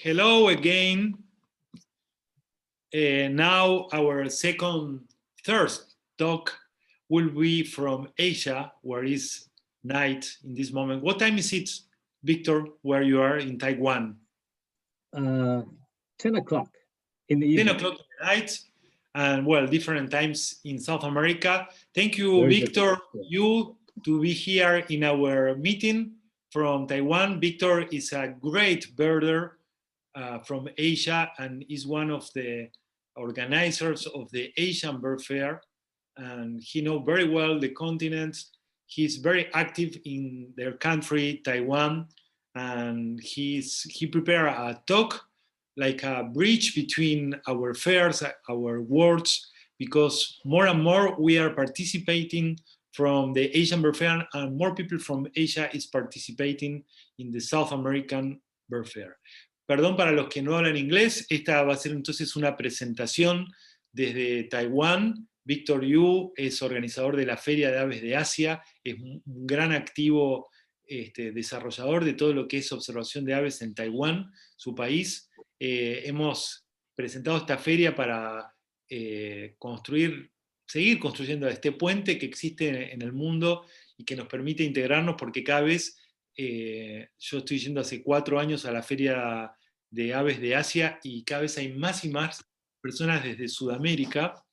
Hello again. Now our third talk will be from Asia, where it's night in this moment. What time is it, Victor, where you are in Taiwan? 10 o'clock in the evening. 10 o'clock at night, and well, different times in South America. Thank you, Victor, you to be here in our meeting from Taiwan. Victor is a great birder from Asia and is one of the organizers of the Asian Birdfair, and he knows very well the continent. He's very active in their country, Taiwan, and he prepared a talk like a bridge between our fairs, our worlds, because more and more we are participating from the Asian Birdfair, and more people from Asia is participating in the South American Birdfair. Perdón para los que no hablan inglés, esta va a ser entonces una presentación desde Taiwán. Víctor Yu es organizador de la Feria de Aves de Asia, es un gran activo desarrollador de todo lo que es observación de aves en Taiwán, su país. Hemos presentado esta feria para seguir construyendo este puente que existe en el mundo y que nos permite integrarnos, porque cada vez yo estoy yendo hace 4 años a la Feria de Aves de Asia y cada vez hay más y más personas desde Sudamérica,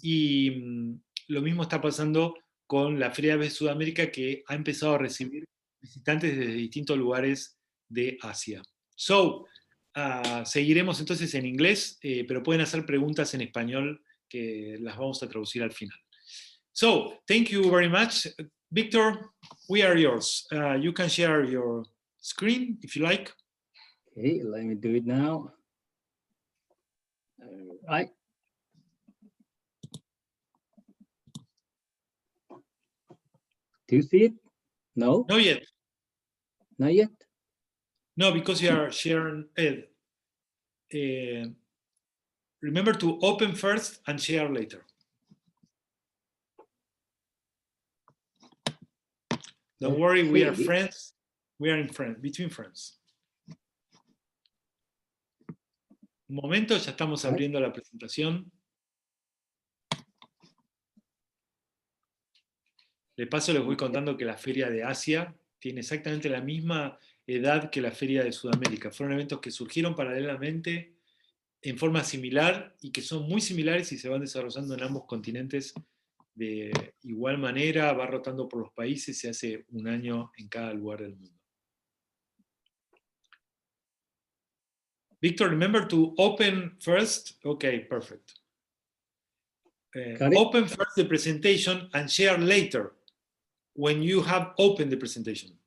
y lo mismo está pasando con la Feria de Aves de Sudamérica, que ha empezado a recibir visitantes desde distintos lugares de Asia. Seguiremos entonces en inglés, pero pueden hacer preguntas en español que las vamos a traducir al final. So, thank you very much. Victor, we are yours. You can share your screen if you like. Okay, let me do it now. All right. Do you see it? No? Not yet. Not yet? No, because you are sharing. Remember to open first and share later. Don't worry, we are friends. We are between friends. Un momento, ya estamos abriendo la presentación. De paso les voy contando que la Feria de Asia tiene exactamente la misma edad que la Feria de Sudamérica. Fueron eventos que surgieron paralelamente en forma similar y que son muy similares y se van desarrollando en ambos continentes de igual manera, va rotando por los países, se hace un año en cada lugar del mundo. Victor, remember to open first. Okay, perfect. Open first the presentation and share later when you have opened the presentation.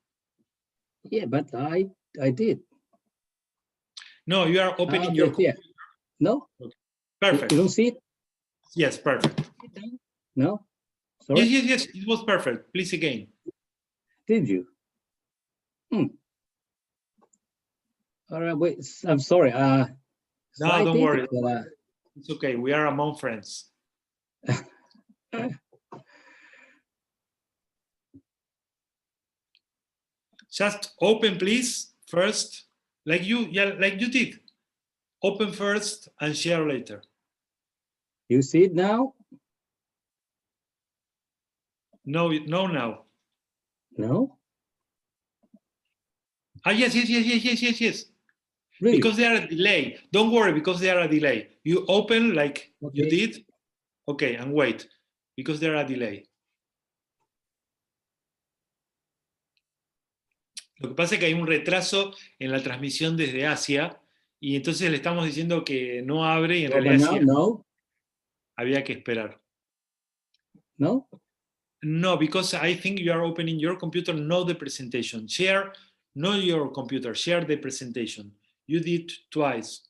Yeah, but I did. No, you are opening your computer. No? Okay. Perfect. You don't see it? Yes, perfect. No? Sorry? Yes, it was perfect. Please again. Did you? All right, wait, I'm sorry. No, don't worry. It's okay, we are among friends. Just open, please, first, like you did. Open first and share later. You see it now? No, now. No? Yes. Really? Because they are a delay. Don't worry, because they are a delay. You open like you did. Okay, and wait, because they are a delay. Lo que pasa es que hay un retraso en la transmisión desde Asia y entonces le estamos diciendo que no abre y en realidad sí, había que esperar. No? No, because I think you are opening your computer, not the presentation. Share, not your computer, share the presentation. You did twice.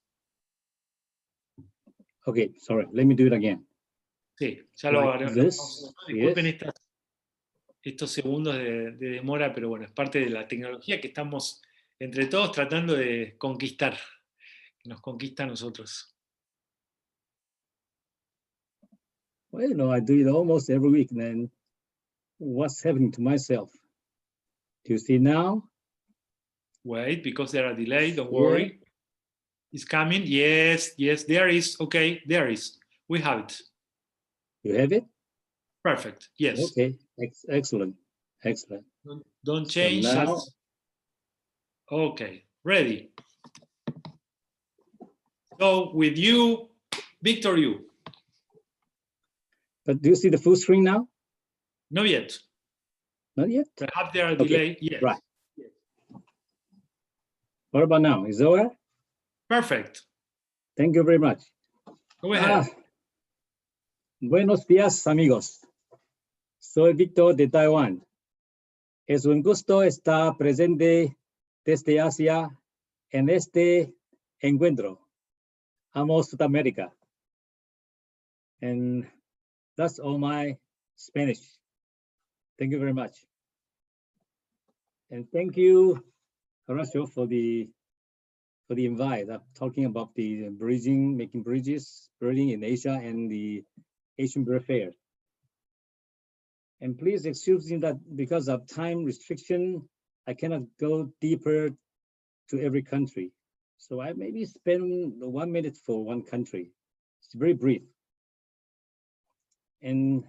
Okay, sorry, let me do it again. Sí, ya lo haré. Disculpen estos segundos de demora, pero bueno, es parte de la tecnología que estamos entre todos tratando de conquistar, que nos conquista a nosotros. Well, I do it almost every week, then what's happening to myself? Do you see now? Wait, because there are delays, don't worry. It's coming. Yes, yes, there is. Okay, there is. We have it. You have it? Perfect. Yes. Okay, excellent, excellent. Don't change. So now, okay, ready. So with you, Victor, you. but do you see the full screen now? Not yet. Not yet? Perhaps there are Okay, delay. Yes. right. What about now? Is it all right? Perfect. Thank you very much. Go ahead. Buenos días, amigos. Soy Víctor de Taiwán. Es un gusto estar presente desde Asia en este encuentro. Amo Sudamérica. And that's all my Spanish. Thank you very much. And thank you, Horacio, for the invite. I'm talking about the bridging, making bridges, birding in Asia and the Asian Birdfair. And please excuse me that because of time restriction, I cannot go deeper to every country. So I maybe spend 1 minute for one country. It's very brief. And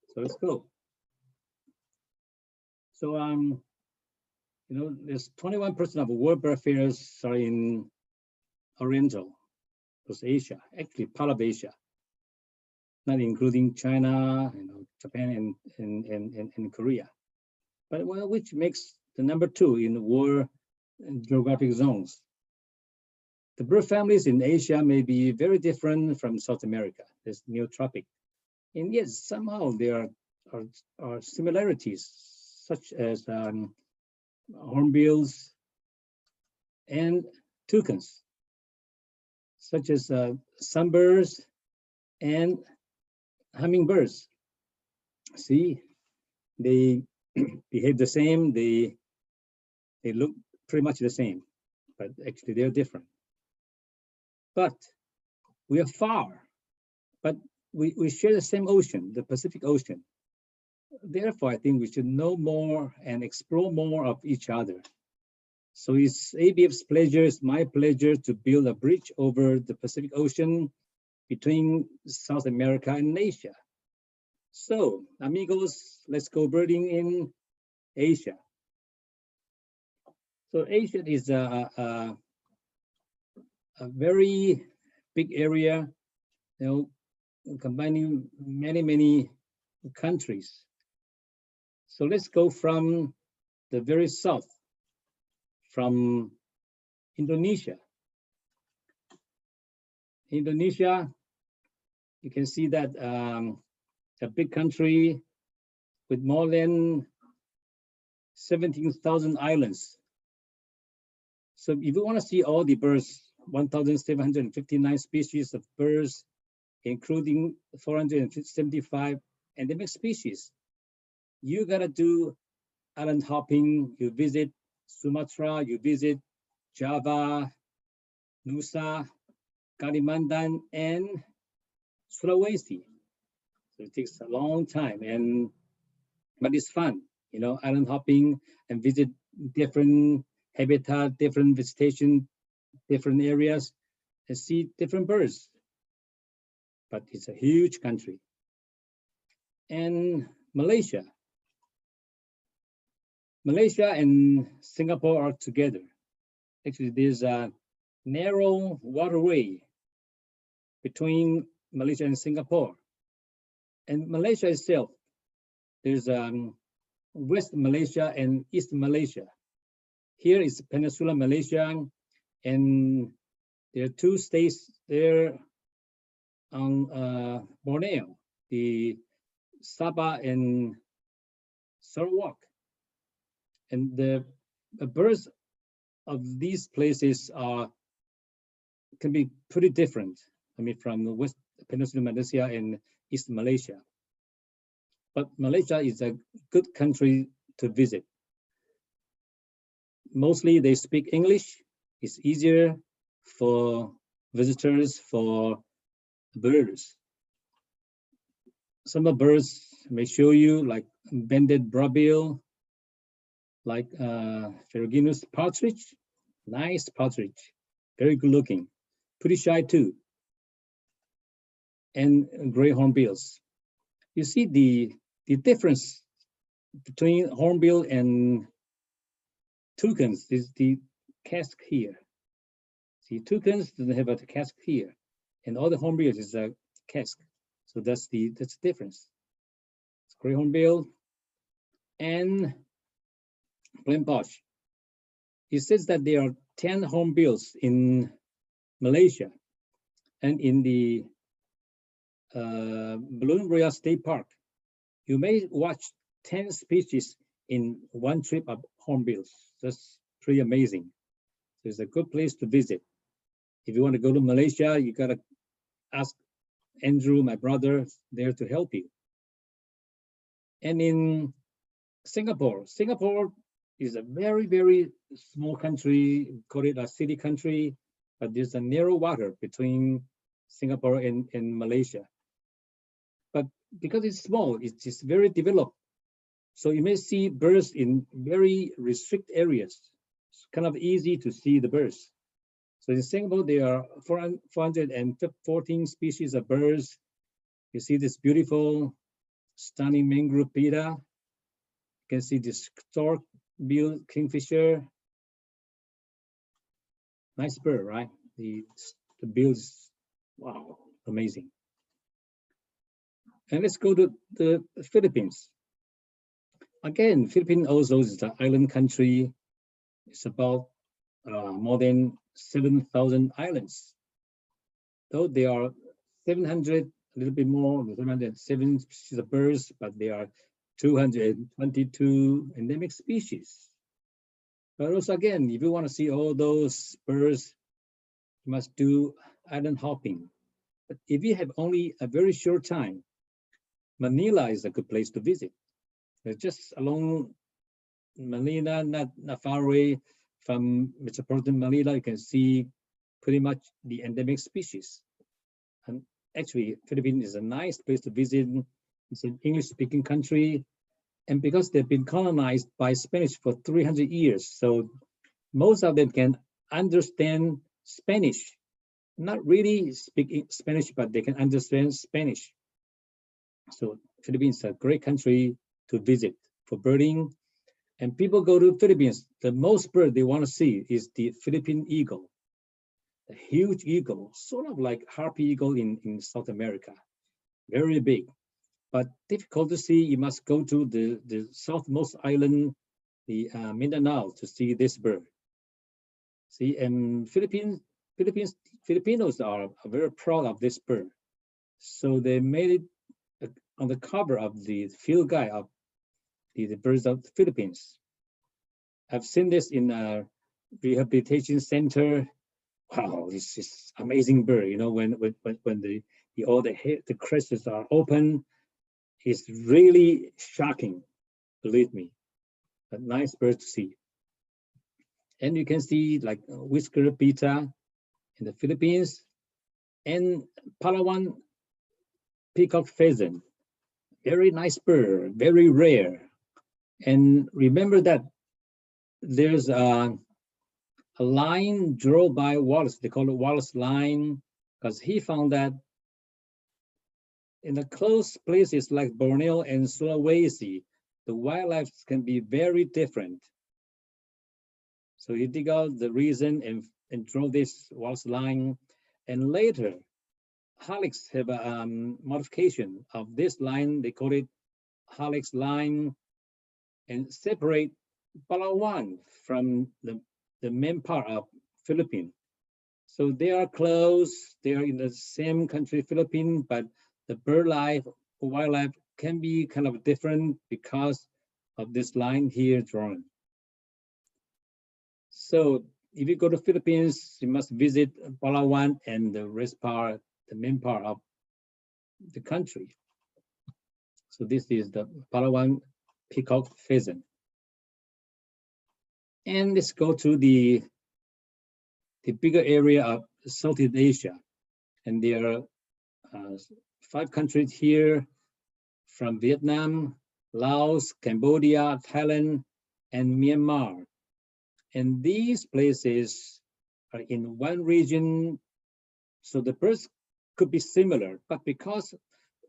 so let's go. So you know, there's 21% of world bird fairs are in Oriental, that's Asia, actually part of Asia, not including China, you know, Japan and Korea, but well, which makes the number 2 in the world geographic zones. The bird families in Asia may be very different from South America. There's neotropic, and yes, somehow there are similarities, such as hornbills and toucans, such as sunbirds and hummingbirds. See, they behave the same, they look pretty much the same, but actually they're different. But we are far, but we share the same ocean, the Pacific Ocean. Therefore, I think we should know more and explore more of each other. So it's ABF's pleasure, it's my pleasure to build a bridge over the Pacific Ocean between South America and Asia. So, amigos, let's go birding in Asia. So Asia is a very big area, you know, combining many countries. So let's go from the very south, from Indonesia. Indonesia, you can see that a big country with more than 17,000 islands. So if you want to see all the birds, 1,759 species of birds, including 475 endemic species, you gotta do island hopping. You visit Sumatra, you visit Java, Nusa, Kalimantan, and Sulawesi. So it takes a long time, but it's fun, you know, island hopping and visit different habitat, different vegetation, different areas, and see different birds. But it's a huge country. And Malaysia and Singapore are together. Actually, there's a narrow waterway between Malaysia and Singapore. And Malaysia itself, there's West Malaysia and East Malaysia. Here is Peninsula Malaysia, and there are 2 states there on Borneo, the Sabah and Sarawak. And the birds of these places can be pretty different. I mean, from the West Peninsula Malaysia and East Malaysia. But Malaysia is a good country to visit. Mostly they speak English. It's easier for visitors, for birds. Some of the birds may show you, like banded broadbill, like Ferruginous partridge, nice partridge, very good looking, pretty shy too. And gray hornbills. You see the difference between hornbill and toucans is the casque here. See, toucans doesn't have a casque here, and all the hornbills is a casque. So that's the difference. It's gray hornbill and plain Bosch. It says that there are 10 hornbills in Malaysia, and in the Balloon Royale State Park, you may watch 10 species in one trip of hornbills. That's pretty amazing. So it's a good place to visit. If you want to go to Malaysia, you gotta ask Andrew, my brother, there to help you. And in Singapore is a very, very small country, call it a city country, but there's a narrow water between Singapore and Malaysia. But because it's small, it's just very developed. So you may see birds in very restricted areas. It's kind of easy to see the birds. So in Singapore, there are 414 species of birds. You see this beautiful, stunning mangrove pita. You can see this stork-billed kingfisher. Nice bird, right? The bill is, wow, amazing. And let's go to the Philippines. Again, Philippines also is an island country. It's about more than 7,000 islands. Though there are 700, a little bit more, 707 species of birds, but there are 222 endemic species. But also, again, if you want to see all those birds, you must do island hopping. But if you have only a very short time, Manila is a good place to visit. Just along Manila, not far away from metropolitan Manila, you can see pretty much the endemic species. And actually, Philippines is a nice place to visit. It's an English-speaking country. And because they've been colonized by Spanish for 300 years, so most of them can understand Spanish. Not really speak Spanish, but they can understand Spanish. So Philippines is a great country to visit for birding. And people go to Philippines, the most bird they want to see is the Philippine eagle. A huge eagle, sort of like harpy eagle in South America. Very big, but difficult to see. You must go to the southmost island, the Mindanao, to see this bird. See, and Filipinos are very proud of this bird. So they made it on the cover of the field guide of the birds of the Philippines. I've seen this in a rehabilitation center. Wow, this is amazing bird. You know, when all the crests are open, it's really shocking. Believe me, a nice bird to see. And you can see like whisker pita in the Philippines and Palawan peacock pheasant. Very nice bird, very rare. And remember that there's a line drawn by Wallace. They call it Wallace line because he found that in the close places like Borneo and Sulawesi, the wildlife can be very different. So he dig out the reason and draw this Wallace line. And later, Halleck's have a modification of this line. They call it Halleck's line and separate Palawan from the main part of Philippines. So they are close, they are in the same country, Philippines, but the bird life, wildlife can be kind of different because of this line here drawn. So if you go to Philippines, you must visit Palawan and the rest part, the main part of the country. So this is the Palawan peacock pheasant. And let's go to the bigger area of Southeast Asia. And there are 5 countries here from Vietnam, Laos, Cambodia, Thailand, and Myanmar. And these places are in one region, so the birds could be similar, but because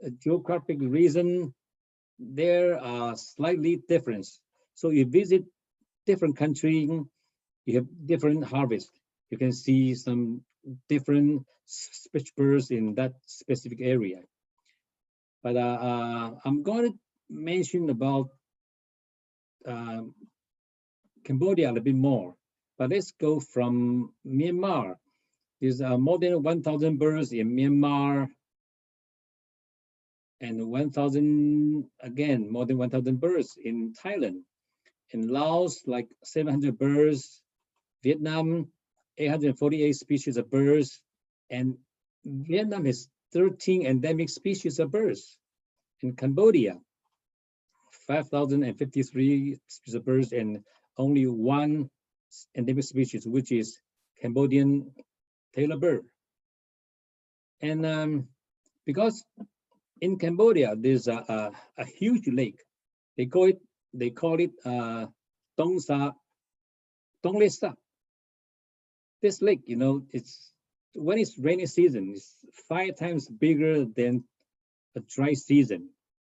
of geographic reason, there are slightly different. So you visit different country, you have different harvest. You can see some different species birds in that specific area. But I'm going to mention about Cambodia a little bit more. But let's go from Myanmar. There's more than 1,000 birds in Myanmar, and 1,000, again, more than 1,000 birds in Thailand. In Laos, like 700 birds. Vietnam, 848 species of birds. And Vietnam has 13 endemic species of birds. In Cambodia, 5,053 species of birds and only one endemic species, which is Cambodian tailor bird. And because in Cambodia, there's a huge lake. They call it Tong Le Sap. This lake, you know, when it's rainy season, it's 5 times bigger than a dry season.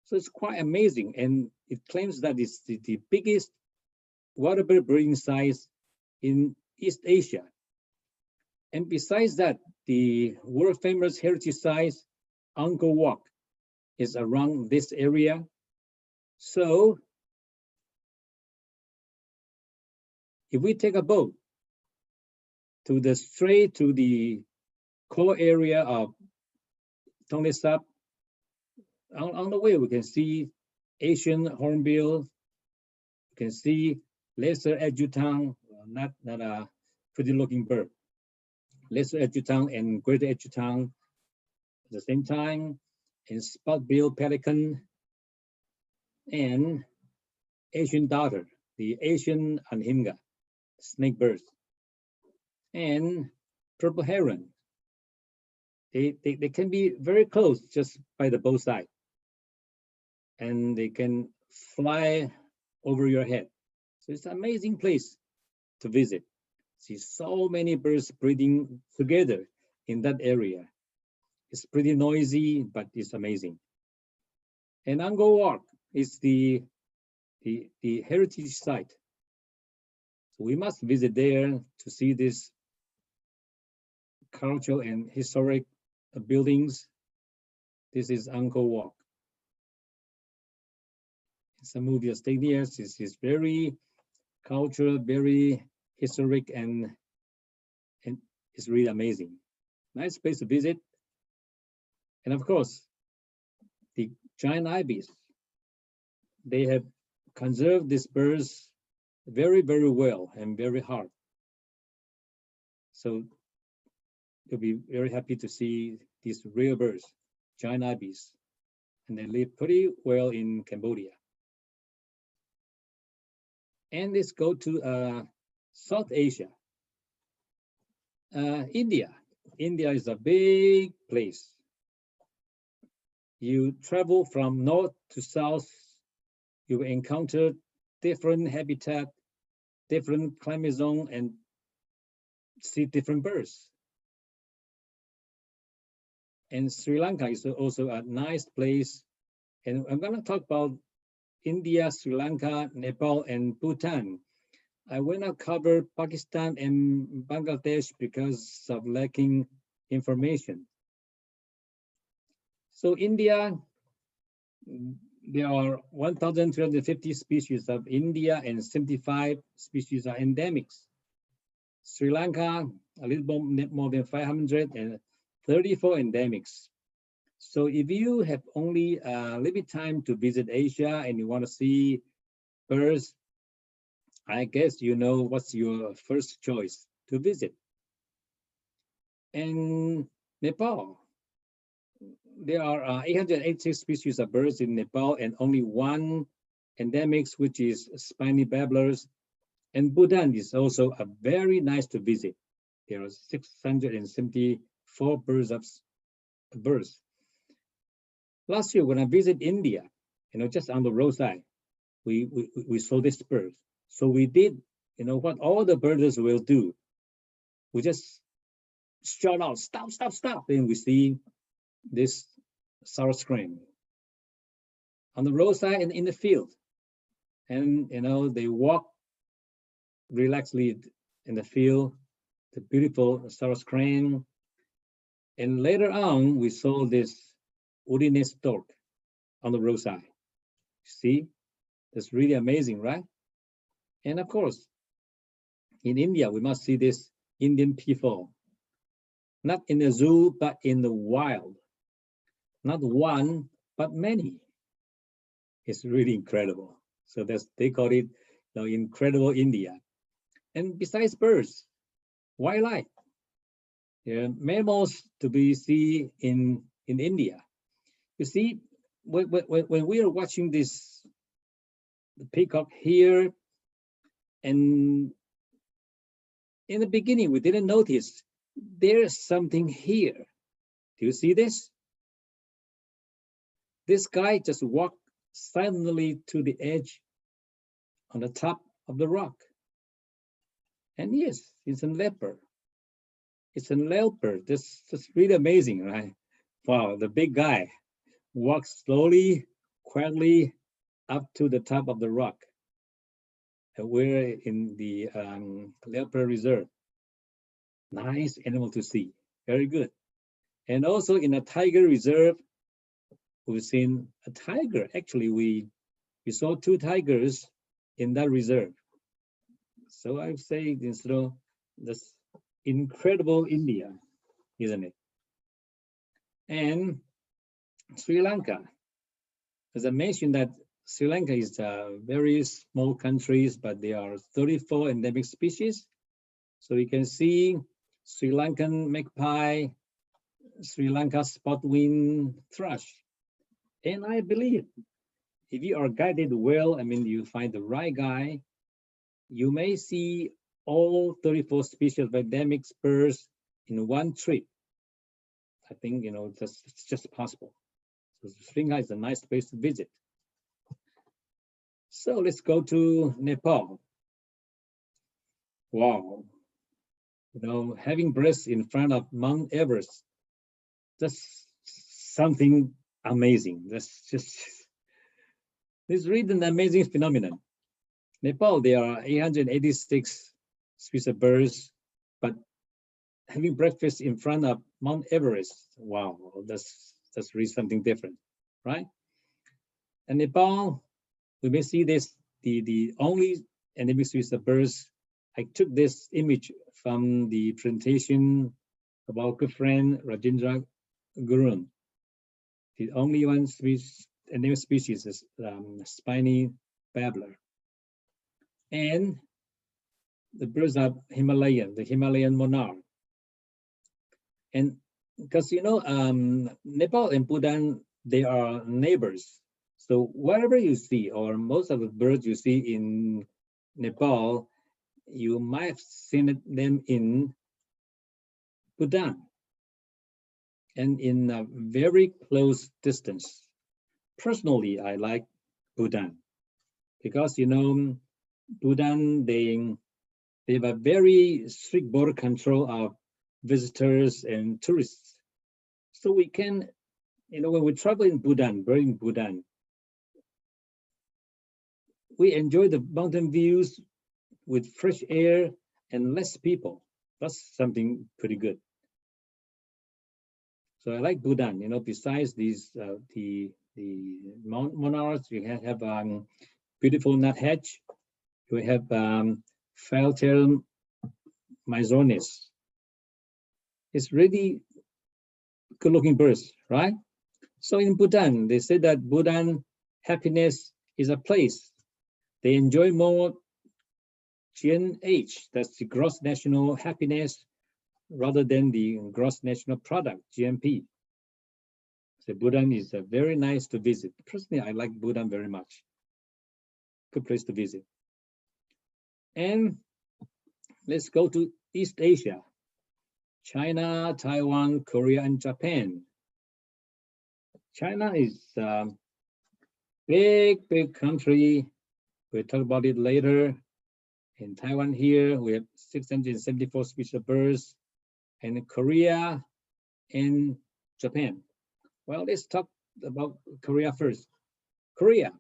So it's quite amazing, and it claims that it's the biggest water bird breeding sites in East Asia. And besides that, the world famous heritage site, Angkor Wat, is around this area. So if we take a boat straight to the core area of Tonle Sap, on the way we can see Asian hornbill, you can see lesser edge-tongue, not a pretty looking bird, lesser edge-tongue and greater edge-tongue at the same time, and spot-billed pelican, and Asian darter, the Asian anhinga, snake birds, and purple heron. They can be very close just by the both sides, and they can fly over your head. So it's an amazing place to visit. See so many birds breeding together in that area. It's pretty noisy, but it's amazing. And Angkor Wat is the heritage site. So we must visit there to see this cultural and historic buildings. This is Angkor Wat. Some of your stadiums. This is very cultural, very historic, and it's really amazing. Nice place to visit. And of course, the giant ibis. They have conserved these birds very, very well and very hard. So you'll be very happy to see these rare birds, giant ibis, and they live pretty well in Cambodia. And let's go to South Asia. India. India is a big place. You travel from north to south, you will encounter different habitat, different climate zone, and see different birds. And Sri Lanka is also a nice place. And I'm going to talk about India, Sri Lanka, Nepal, and Bhutan. I will not cover Pakistan and Bangladesh because of lacking information. So India, there are 1,350 species of India and 75 species are endemics. Sri Lanka, a little more than 534 endemics. So if you have only a little bit time to visit Asia and you want to see birds, I guess you know what's your first choice to visit. And Nepal, there are 886 species of birds in Nepal and only one endemics, which is spiny babblers. And Bhutan is also a very nice to visit. There are 674 birds. Last year, when I visited India, just on the roadside, we saw this bird. So we did, what all the birders will do. we just shout out, stop, stop, stop. And we see this sour cream on the roadside and in the field. And, they walk relaxedly in the field, the beautiful sour cream. And later on, we saw this woody stork on the roadside. See, that's really amazing, right? And of course, in India, we must see this Indian people, not in the zoo, but in the wild. Not one, but many. It's really incredible. So they call it the incredible India. And besides birds, wildlife, mammals to be seen in India. You see, when we are watching this the peacock here, and in the beginning we didn't notice there's something here. Do you see this? This guy just walked silently to the edge on the top of the rock. And yes, it's a leopard. It's a leopard. This is really amazing, right? Wow, the big guy walks slowly, quietly up to the top of the rock. And we're in the leopard reserve. Nice animal to see. Very good. And also in a tiger reserve, we've seen a tiger. Actually, we saw 2 tigers in that reserve. So I would say this incredible India, isn't it? And Sri Lanka, as I mentioned, that Sri Lanka is a very small country, but there are 34 endemic species. So you can see Sri Lankan magpie, Sri Lanka spot-wing thrush. And I believe if you are guided well, you find the right guy, you may see all 34 species of endemic birds in one trip. I think, it's just possible. So Sri Lanka is a nice place to visit. So let's go to Nepal. Wow. Having breasts in front of Mount Everest, that's something amazing. This is really an amazing phenomenon. Nepal, there are 886 species of birds, but having breakfast in front of Mount Everest, wow, that's really something different, right? And Nepal, we may see this, the only endemic species of birds. I took this image from the presentation of our good friend Rajendra Gurun. The only one endemic species is spiny babbler. And the birds are Himalayan, the Himalayan monarch. And because Nepal and Bhutan, they are neighbors. So whatever you see, or most of the birds you see in Nepal, you might have seen them in Bhutan, and in a very close distance. Personally, I like Bhutan because Bhutan, they have a very strict border control of visitors and tourists. So we can, when we travel in Bhutan, we enjoy the mountain views with fresh air and less people. That's something pretty good. So I like Bhutan. Besides these the monarchs, you have beautiful nuthatch. You have Phyllothere myzonis. It's really good-looking birds, right? So in Bhutan, they say that Bhutan happiness is a place. They enjoy more GNH, that's the gross national happiness, rather than the gross national product, GNP. So Bhutan is very nice to visit. Personally, I like Bhutan very much. Good place to visit. And let's go to East Asia. China, Taiwan, Korea, and Japan. China is a big country. We'll talk about it later. In Taiwan here, we have 674 species of birds, and in Korea and Japan. Well, let's talk about Korea first. Korea,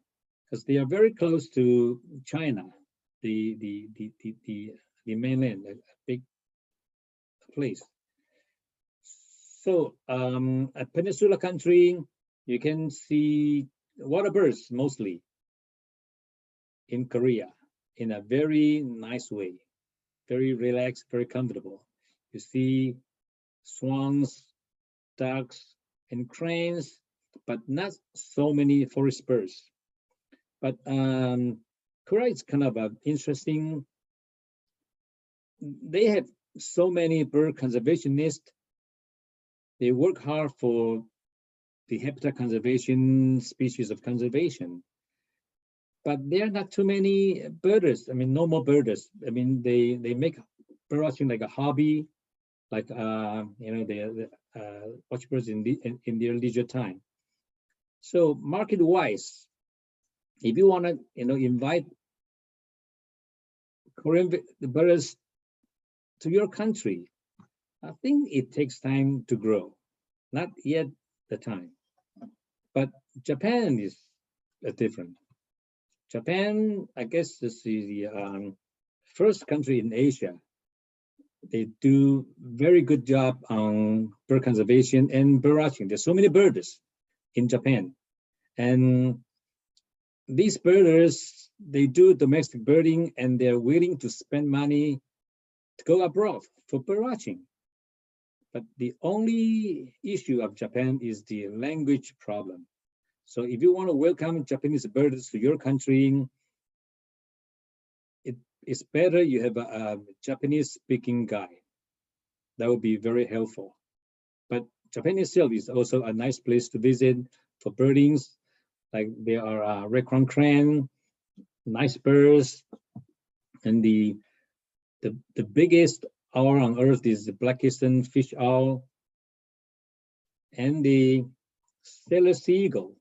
because they are very close to China, the mainland, a big place. So a peninsula country, you can see water birds mostly in Korea in a very nice way, very relaxed, very comfortable. You see swans, ducks, and cranes, but not so many forest birds. But Korea is kind of interesting. They have so many bird conservationists. They work hard for the habitat conservation, species of conservation. But there are not too many birders. I mean, no more birders. I mean, they make bird watching like a hobby, like they watch birds in their leisure time. So market-wise, if you want to invite Korean birders to your country, I think it takes time to grow. Not yet the time. But Japan is different. Japan, I guess, is the first country in Asia. They do very good job on bird conservation and bird watching. There's so many birders in Japan. And these birders, they do domestic birding, and they're willing to spend money to go abroad for bird watching. But the only issue of Japan is the language problem. So if you want to welcome Japanese birders to your country, it's better you have a Japanese speaking guy. That would be very helpful. But Japan itself is also a nice place to visit for birdings. Like there are red-crowned crane, nice birds, and the biggest owl on earth is the black-eastern fish owl, and the Steller seagull.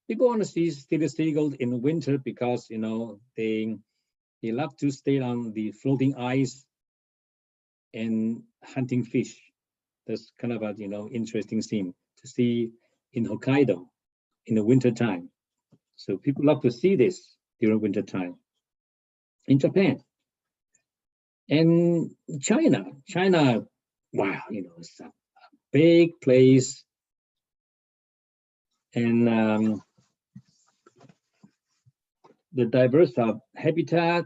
People want to see Steller seagulls in winter because they love to stay on the floating ice and hunting fish. That's kind of a interesting scene to see in Hokkaido in the winter time. So people love to see this during winter time. In Japan and China, wow, it's a big place, and the diverse habitat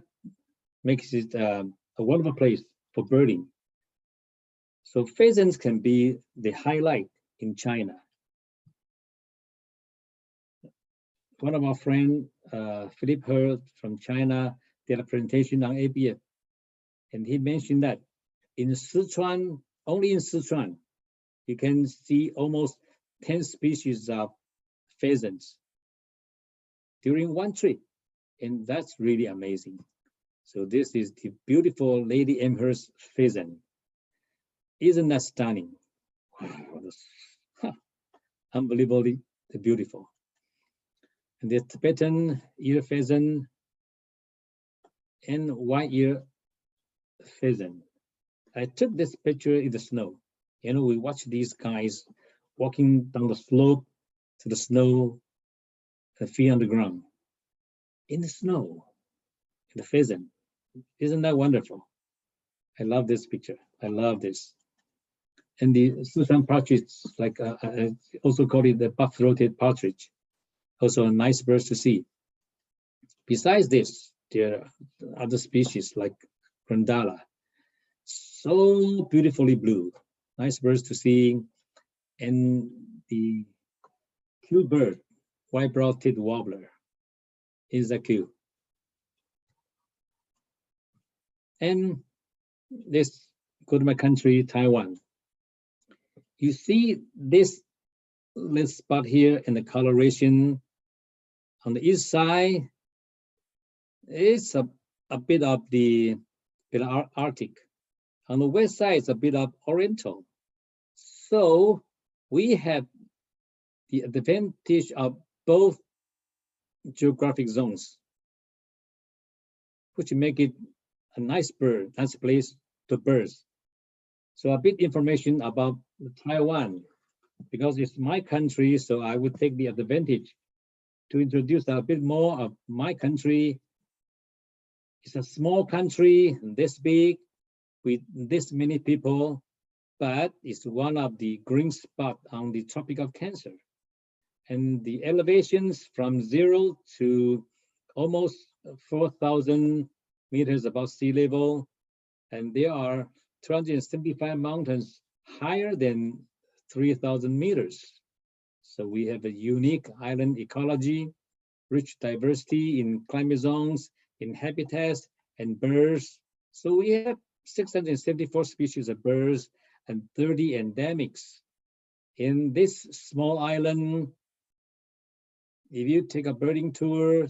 makes it a wonderful place for birding. So pheasants can be the highlight in China. One of our friends, Philip Hurd from China, did a presentation on ABF, and he mentioned that in Sichuan, only in Sichuan, you can see almost 10 species of pheasants during one trip, and that's really amazing. So this is the beautiful Lady Amherst pheasant. Isn't that stunning? Wow, unbelievably beautiful. And the Tibetan ear pheasant and white-ear pheasant. I took this picture in the snow. We watch these guys walking down the slope to the snow, and feet on the ground. In the snow, in the pheasant. Isn't that wonderful? I love this picture. I love this. And the Sichuan partridge, like I also call it the buff-throated partridge. Also a nice bird to see. Besides this, there are other species like Grandala. So beautifully blue. Nice birds to see. And the cute bird, white-browed tit warbler, is a cute. And let's go to my country, Taiwan. You see this little spot here in the coloration on the east side. It's a bit of the Arctic. On the west side, it's a bit of Oriental. So we have the advantage of both geographic zones. which make it a nice place to bird. So a bit information about Taiwan, because it's my country, so I would take the advantage to introduce a bit more of my country. It's a small country, this big, with this many people, but it's one of the green spots on the Tropic of Cancer. And the elevations from 0 to almost 4,000 meters above sea level. And there are 275 mountains higher than 3,000 meters. So we have a unique island ecology, rich diversity in climate zones, in habitats and birds. So we have 674 species of birds and 30 endemics. In this small island, if you take a birding tour,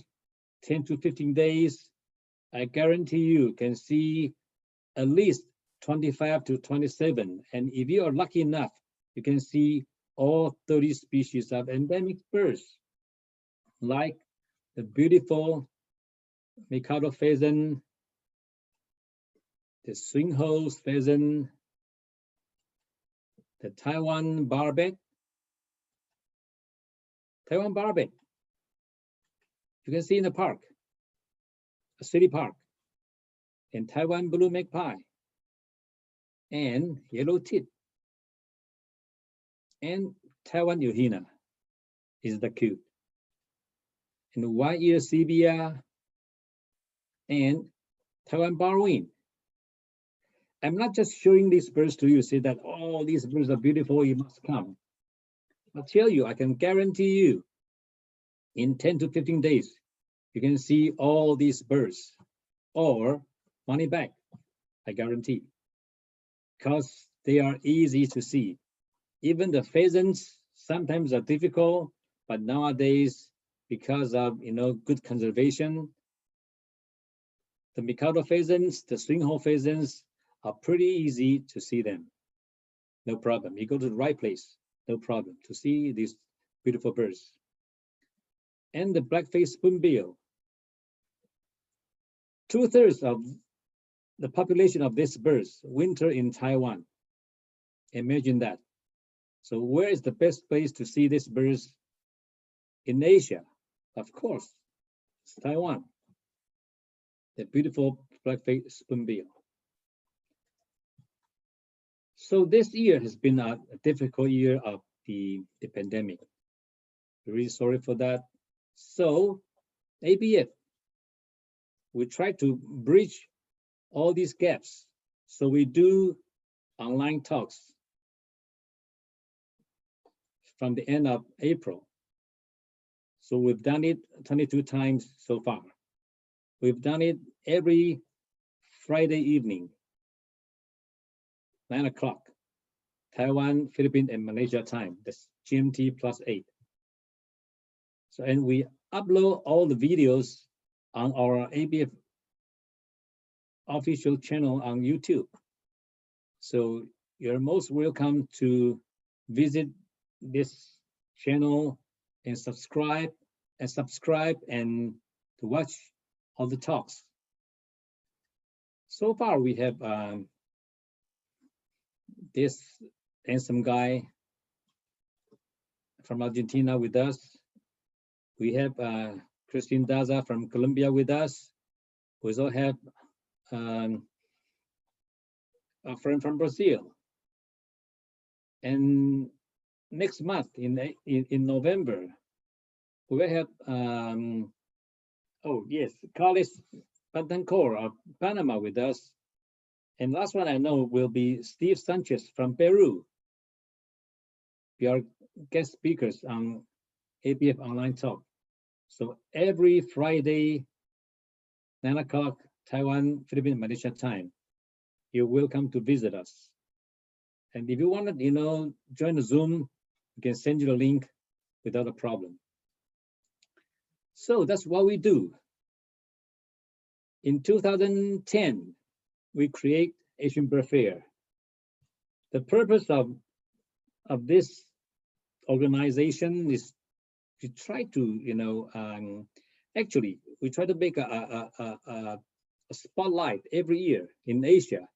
10 to 15 days, I guarantee you can see at least 25 to 27. And if you are lucky enough, you can see all 30 species of endemic birds, like the beautiful Mikado pheasant, the swinghorse pheasant, the Taiwan barbet. Taiwan barbet, you can see in the park, a city park, and Taiwan blue magpie, and yellow tit, and Taiwan euhina is the cute, and white-eared sepia, and Taiwan barwing. I'm not just showing these birds to you, say that, oh, these birds are beautiful, you must come. I'll tell you, I can guarantee you, in 10 to 15 days, you can see all these birds, or money back, I guarantee, because they are easy to see. Even the pheasants sometimes are difficult, but nowadays, because of good conservation, the Mikado pheasants, the swinghorse pheasants are pretty easy to see them. No problem. You go to the right place, no problem to see these beautiful birds. And the black-faced spoonbill. 2/3 of the population of these birds winter in Taiwan. Imagine that. So where is the best place to see these birds in Asia? Of course, it's Taiwan. The beautiful black-faced spoonbill. So this year has been a difficult year of the pandemic. Really sorry for that. So ABF, we try to bridge all these gaps. So we do online talks from the end of April. So we've done it 22 times so far. We've done it every Friday evening, 9 o'clock, Taiwan, Philippines, and Malaysia time. That's GMT +8. So, and we upload all the videos on our ABF official channel on YouTube. So you're most welcome to visit this channel and subscribe and to watch all the talks. So far we have this handsome guy from Argentina with us. We have Christine Daza from Colombia with us. We also have a friend from Brazil. And next month in November, we will have, oh yes, Carlos Pantancor of Panama with us. And last one I know will be Steve Sanchez from Peru. We are guest speakers on ABF Online Talk. So every Friday, 9 o'clock, Taiwan, Philippines, Malaysia time, you're welcome to visit us. And if you want to, join the Zoom, we can send you the link without a problem. So that's what we do. In 2010, we create Asian Birdfair. The purpose of this organization is to try to, actually, we try to make a a spotlight every year in Asia.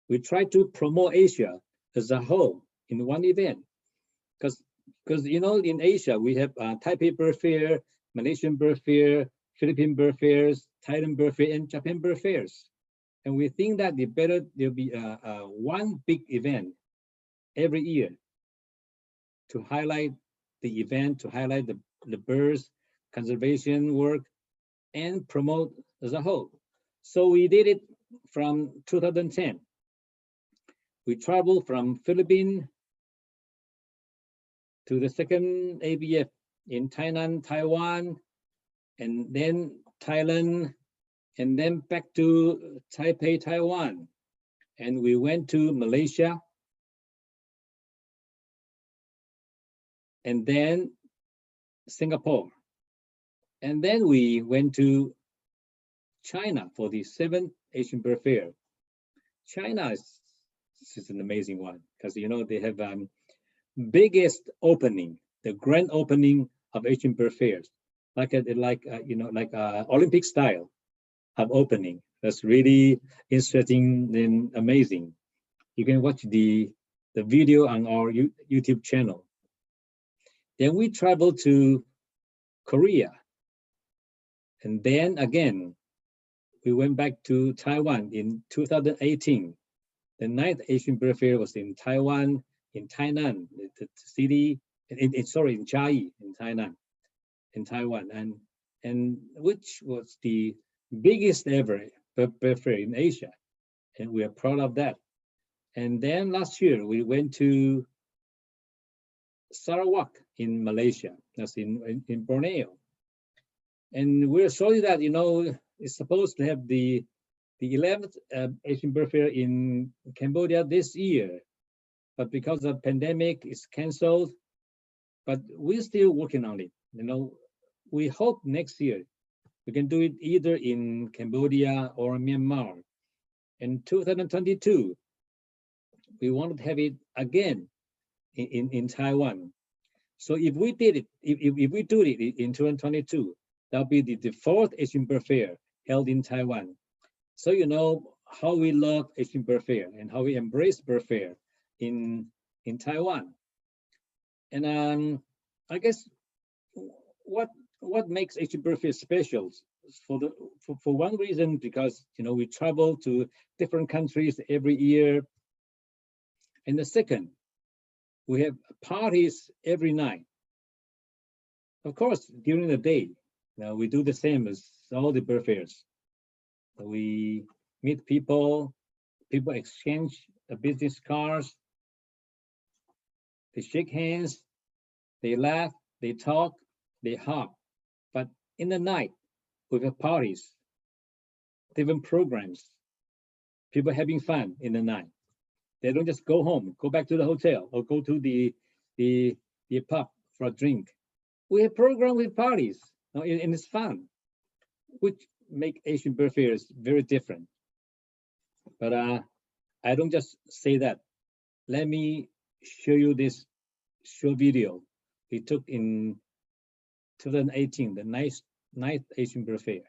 We try to promote Asia as a whole in one event. Because you know, in Asia we have Taipei Birdfair, Malaysian Birdfair, Philippine Birdfairs, Thailand Birdfair, and Japan Birdfairs. And we think that there'll be one big event every year to highlight the event, to highlight the birds, conservation work, and promote as a whole. So we did it from 2010. We traveled from Philippines to the second ABF in Tainan, Taiwan, and then Thailand, and then back to Taipei, Taiwan. And we went to Malaysia, and then Singapore. And then we went to China for the 7th Asian Bird Fair. China is an amazing one because, you know, they have biggest opening, the grand opening of Asian Bird Fairs, like Olympic style of opening. That's really interesting and amazing. You can watch the video on our YouTube channel. Then we traveled to Korea. And then again, we went back to Taiwan in 2018. The 9th Asian Bird Fair was in Taiwan, in Tainan, the city, in Chiayi, in Tainan, in Taiwan, and which was the biggest ever bird fair in Asia. And we are proud of that. And then last year, we went to Sarawak in Malaysia, that's in Borneo. And we're sorry that, you know, it's supposed to have the 11th Asian Bird Fair in Cambodia this year, but because of pandemic, it's canceled. But we're still working on it. You know, we hope next year we can do it either in Cambodia or Myanmar. In 2022, we want to have it again in Taiwan. So if we did it, if we do it in 2022, that'll be the 4th Asian Bird Fair held in Taiwan. So you know how we love Asian Bird Fair and how we embrace Bird Fair in Taiwan. And I guess what makes Asian Bird Fair special for one reason, because you know we travel to different countries every year. And the second, we have parties every night. Of course, during the day, we do the same as all the bird fairs. We meet people exchange business cards, they shake hands, they laugh, they talk, they hug. But in the night, we have parties, different programs, people having fun in the night. They don't just go home, go back to the hotel, or go to the pub for a drink. We have program with parties, and it's fun, which make Asian Bird Fairs very different. But I don't just say that. Let me show you this short video we took in 2018, the 9th Asian Bird Fair.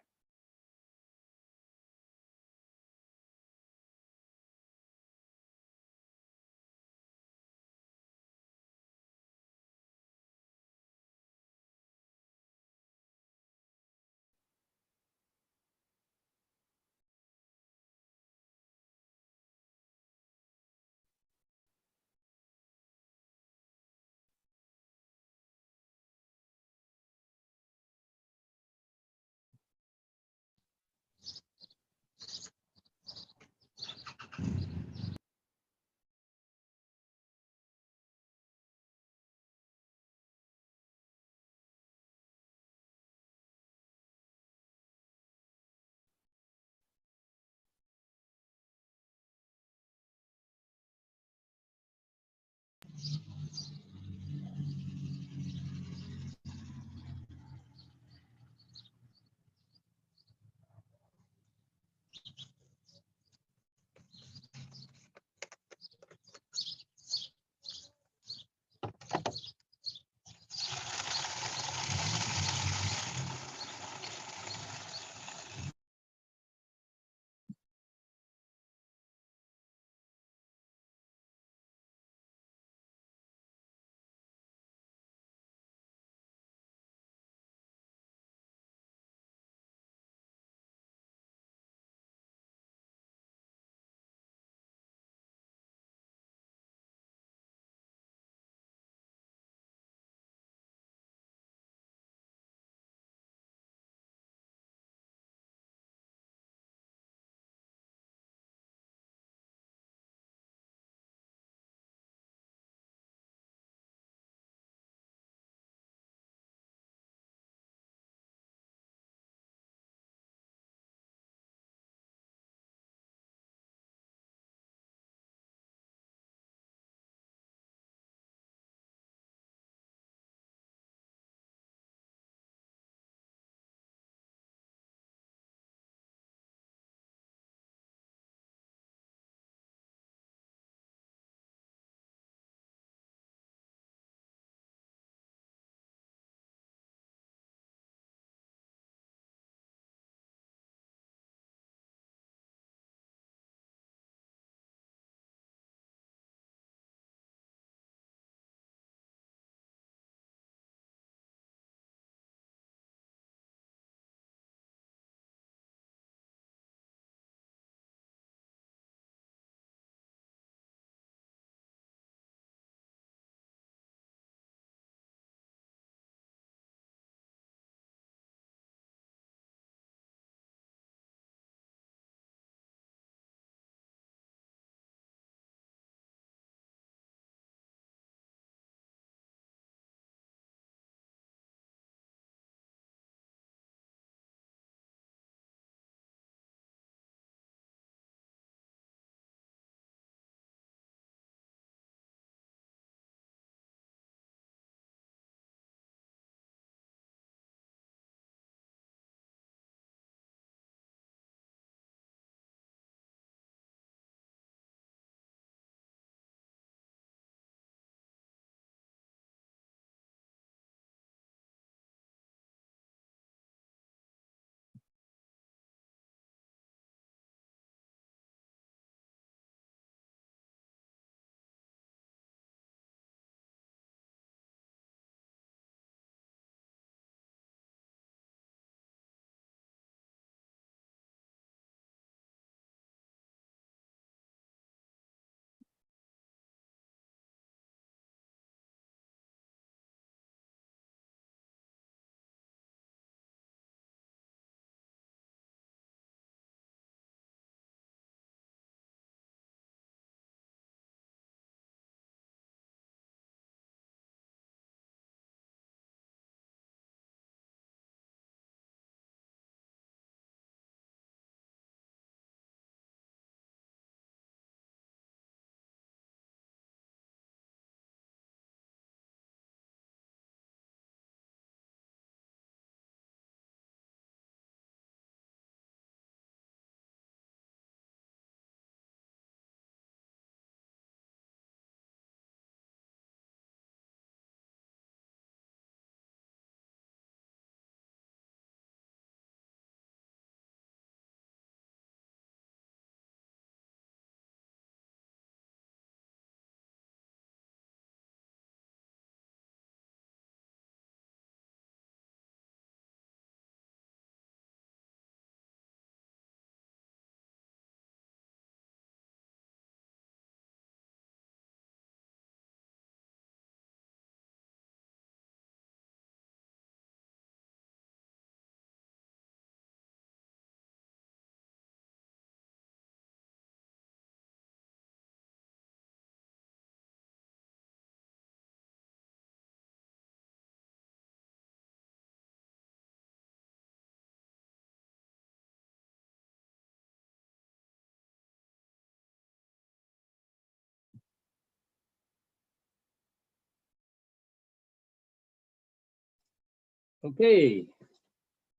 Okay.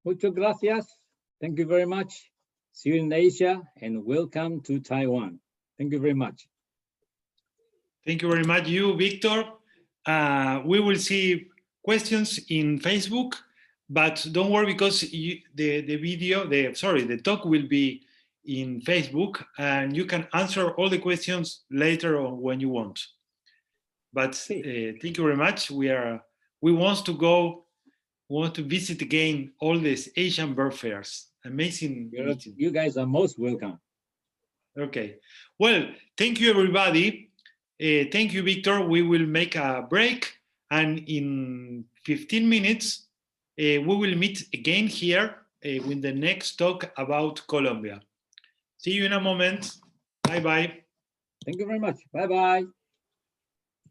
Muchas gracias. Thank you very much. See you in Asia and welcome to Taiwan. Thank you very much. Thank you very much, you, Victor. We will see questions in Facebook, but don't worry because the talk will be in Facebook and you can answer all the questions later on when you want. But thank you very much. We want to visit again all these Asian bird fairs. Amazing. You guys are most welcome. Okay. Well, thank you, everybody. Thank you, Victor. We will make a break, and in 15 minutes, we will meet again here with the next talk about Colombia. See you in a moment. Bye-bye. Thank you very much. Bye-bye.